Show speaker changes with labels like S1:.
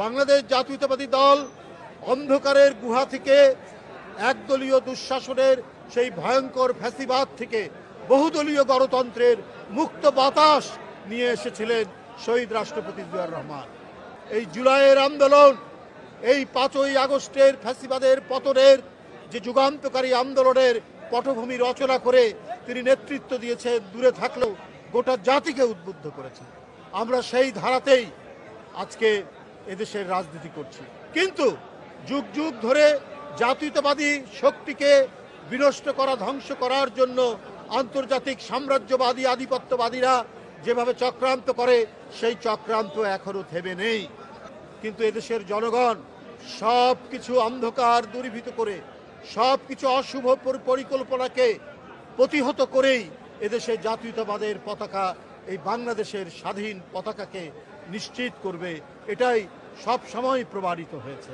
S1: বাংলাদেশ জাতীয়তাবাদী দল অন্ধকারের গুহা থেকে একদলীয় দুঃশাসনের সেই ভয়ঙ্কর ফ্যাসিবাদ থেকে বহুদলীয় গণতন্ত্রের মুক্ত বাতাস নিয়ে এসেছিলেন শহীদ রাষ্ট্রপতি জিয়াউর রহমান। এই জুলাইয়ের আন্দোলন, এই 5ই আগস্টের ফ্যাসিবাদের পতনের যে যুগান্তকারী আন্দোলনের পটভূমি রচনা করে তিনি নেতৃত্ব দিয়েছেন, দূরে থাকলেও গোটা জাতিকে উদ্বুদ্ধ করেছেন। আমরা সেই ধারাতেই আজকে এদেশের রাজনীতি করছি। কিন্তু যুগ যুগ ধরে জাতীয়তাবাদী শক্তিকে বিনষ্ট করা, ধ্বংস করার জন্য আন্তর্জাতিক সাম্রাজ্যবাদী আধিপত্যবাদীরা যেভাবে চক্রান্ত করে, সেই চক্রান্ত এখনো থেমে নেই। কিন্তু এদেশের জনগণ সব কিছু অন্ধকার দূরীভূত করে, সব কিছু অশুভ পরিকল্পনাকে প্রতিহত করেই এদেশে জাতীয়তাবাদের পতাকা, এই বাংলাদেশের স্বাধীন পতাকাকে নিশ্চিত করবে, এটাই সব সময় প্রমাণিত হয়েছে।